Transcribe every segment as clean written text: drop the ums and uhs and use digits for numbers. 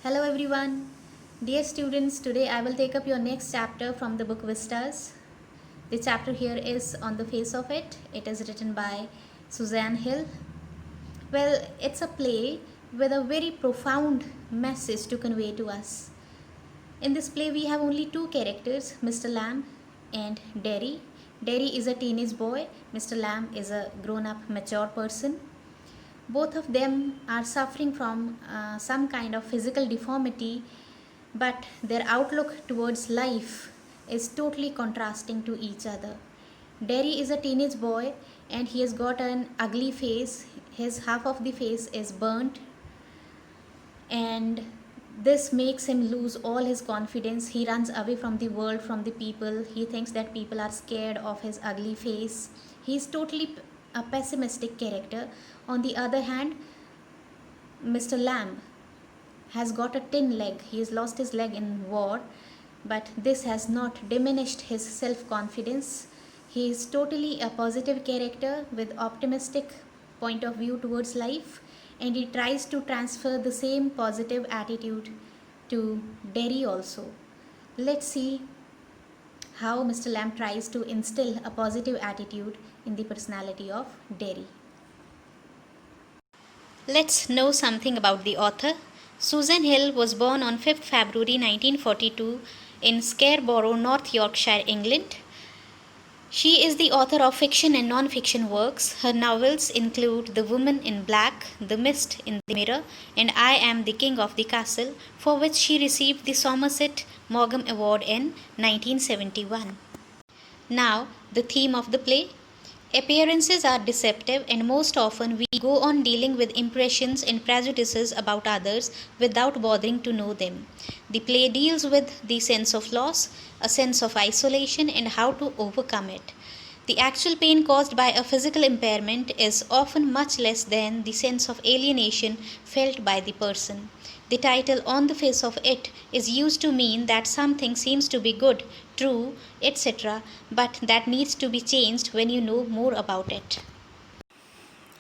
Hello everyone. Dear students, today I will take up your next chapter from the book Vistas. The chapter here is On the Face of It. It is written by Suzanne Hill. Well, it's a play with a very profound message to convey to us. In this play, we have only two characters, Mr. Lamb and Derry. Derry is a teenage boy, Mr. Lamb is a grown up, mature person. Both of them are suffering from some kind of physical deformity, but their outlook towards life is totally contrasting to each other. Derry is a teenage boy and he has got an ugly face. His half of the face is burnt, and this makes him lose all his confidence. He runs away from the world, from the people. He thinks that people are scared of his ugly face. He is totally a pessimistic character. On the other hand, Mr. Lamb has got a tin leg. He has lost his leg in war, but this has not diminished his self-confidence. He is totally a positive character with optimistic point of view towards life, and he tries to transfer the same positive attitude to Derry also. Let's see how Mr. Lamb tries to instill a positive attitude in the personality of Derry. Let's know something about the author. Susan Hill was born on 5th February 1942 in Scarborough, North Yorkshire, England. She is the author of fiction and non-fiction works. Her novels include The Woman in Black, The Mist in the Mirror, and I Am the King of the Castle, for which she received the Somerset Maugham Award in 1971. Now, the theme of the play. Appearances are deceptive, and most often we go on dealing with impressions and prejudices about others without bothering to know them. The play deals with the sense of loss, a sense of isolation, and how to overcome it. The actual pain caused by a physical impairment is often much less than the sense of alienation felt by the person. The title On the Face of It is used to mean that something seems to be good, true, etc., but that needs to be changed when you know more about it.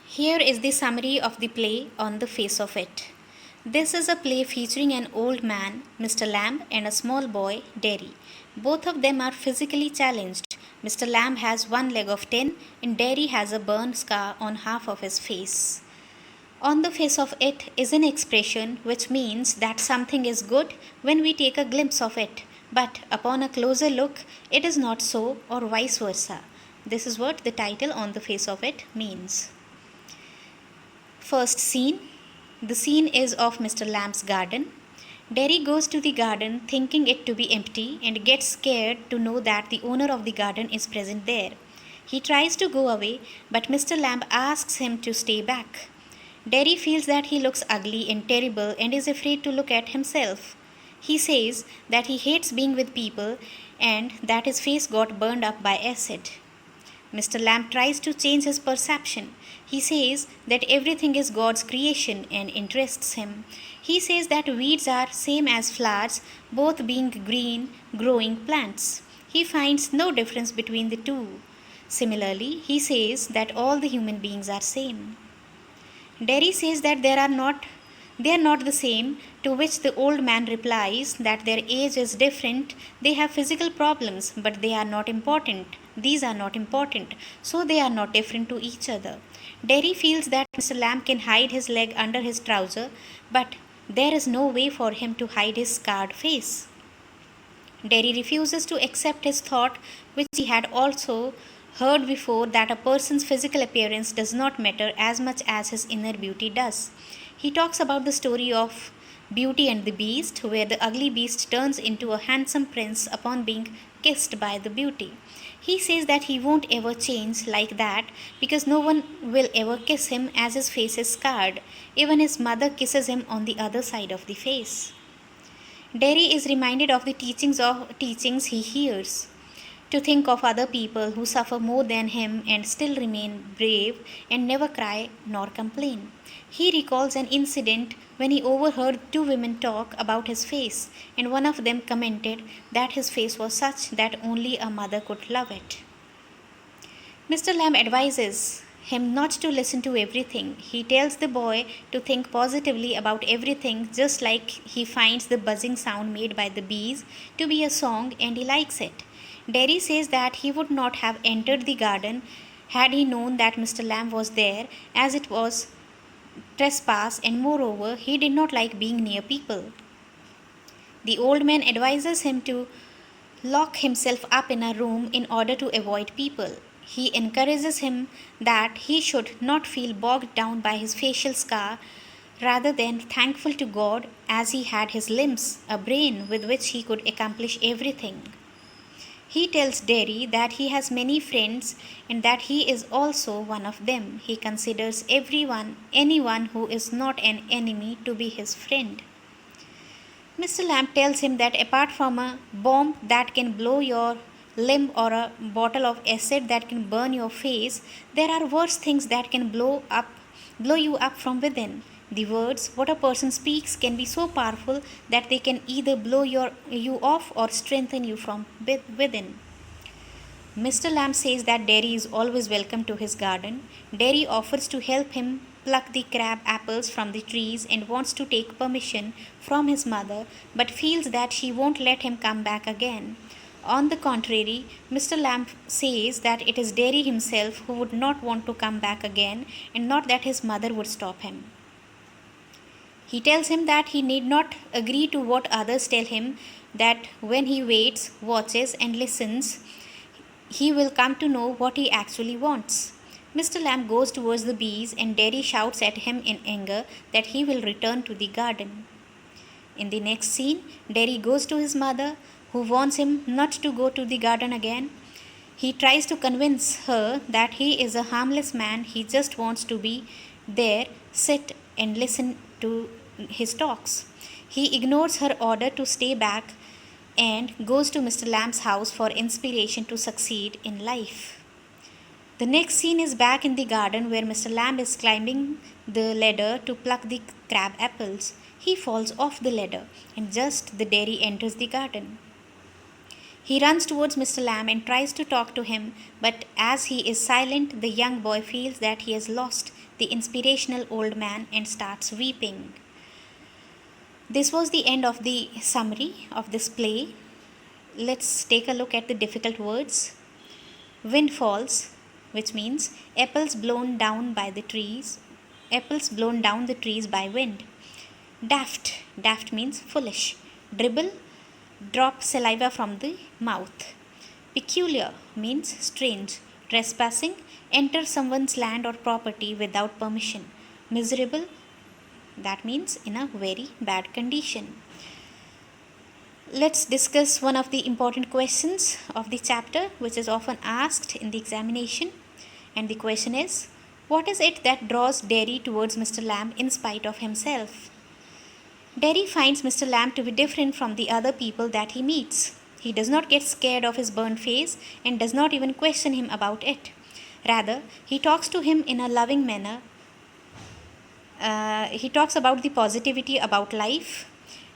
Here is the summary of the play On the Face of It. This is a play featuring an old man, Mr. Lamb, and a small boy, Derry. Both of them are physically challenged. Mr. Lamb has one leg of tin, and Derry has a burn scar on half of his face. On the face of it is an expression which means that something is good when we take a glimpse of it, but upon a closer look, it is not so, or vice versa. This is what the title On the Face of It means. First scene. The scene is of Mr. Lamb's garden. Derry goes to the garden thinking it to be empty and gets scared to know that the owner of the garden is present there. He tries to go away, but Mr. Lamb asks him to stay back. Derry feels that he looks ugly and terrible and is afraid to look at himself. He says that he hates being with people and that his face got burned up by acid. Mr. Lamb tries to change his perception. He says that everything is God's creation and interests him. He says that weeds are same as flowers, both being green, growing plants. He finds no difference between the two. Similarly, he says that all the human beings are same. Derry says that they are not the same, to which the old man replies that their age is different, they have physical problems, but they are not important. These are not important, so they are not different to each other. Derry feels that Mr. Lamb can hide his leg under his trouser, but there is no way for him to hide his scarred face. Derry refuses to accept his thought, which he had also heard before, that a person's physical appearance does not matter as much as his inner beauty does. He talks about the story of Beauty and the Beast, where the ugly beast turns into a handsome prince upon being kissed by the beauty. He says that he won't ever change like that because no one will ever kiss him as his face is scarred. Even his mother kisses him on the other side of the face. Derry is reminded of the teachings he hears. To think of other people who suffer more than him and still remain brave and never cry nor complain. He recalls an incident when he overheard two women talk about his face, and one of them commented that his face was such that only a mother could love it. Mr. Lamb advises him not to listen to everything. He tells the boy to think positively about everything, just like he finds the buzzing sound made by the bees to be a song and he likes it. Derry says that he would not have entered the garden had he known that Mr. Lamb was there, as it was trespass, and moreover, he did not like being near people. The old man advises him to lock himself up in a room in order to avoid people. He encourages him that he should not feel bogged down by his facial scar, rather than thankful to God as he had his limbs, a brain with which he could accomplish everything. He tells Derry that he has many friends and that he is also one of them. He considers anyone who is not an enemy, to be his friend. Mr. Lamb tells him that apart from a bomb that can blow your limb or a bottle of acid that can burn your face, there are worse things that can blow you up from within. The words what a person speaks can be so powerful that they can either blow you off or strengthen you from within. Mr. Lamb says that Derry is always welcome to his garden. Derry offers to help him pluck the crab apples from the trees and wants to take permission from his mother, but feels that she won't let him come back again. On the contrary, Mr. Lamb says that it is Derry himself who would not want to come back again, and not that his mother would stop him. He tells him that he need not agree to what others tell him, that when he waits, watches, and listens, he will come to know what he actually wants. Mr. Lamb goes towards the bees, and Derry shouts at him in anger that he will return to the garden. In the next scene, Derry goes to his mother, who warns him not to go to the garden again. He tries to convince her that he is a harmless man, he just wants to be there, sit and listen to his talks. He ignores her order to stay back and goes to Mr. Lamb's house for inspiration to succeed in life. The next scene is back in the garden where Mr. Lamb is climbing the ladder to pluck the crab apples. He falls off the ladder, and just the Derry enters the garden. He runs towards Mr. Lamb and tries to talk to him, but as he is silent, the young boy feels that he has lost the inspirational old man and starts weeping. This was the end of the summary of this play. Let's take a look at the difficult words. Windfalls, which means apples blown down the trees by wind. Daft means foolish. Dribble, drop saliva from the mouth. Peculiar means strange. Trespassing, enter someone's land or property without permission. Miserable, that means in a very bad condition. Let's discuss one of the important questions of the chapter, which is often asked in the examination. And the question is, what is it that draws Derry towards Mr. Lamb in spite of himself? Derry finds Mr. Lamb to be different from the other people that he meets. He does not get scared of his burned face and does not even question him about it. Rather, he talks to him in a loving manner. He talks about the positivity about life,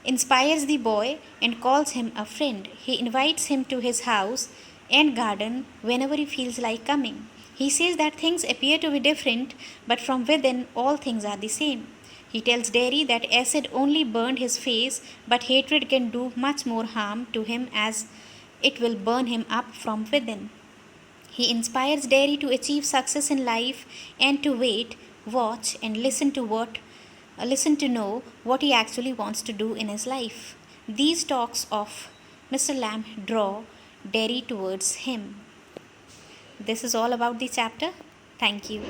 inspires the boy, and calls him a friend. He invites him to his house and garden whenever he feels like coming. He says that things appear to be different, but from within all things are the same. He tells Derry that acid only burned his face, but hatred can do much more harm to him, as it will burn him up from within. He inspires Derry to achieve success in life and to wait, watch, and listen to know what he actually wants to do in his life. These talks of Mr. Lamb draw Derry towards him. This is all about the chapter. Thank you.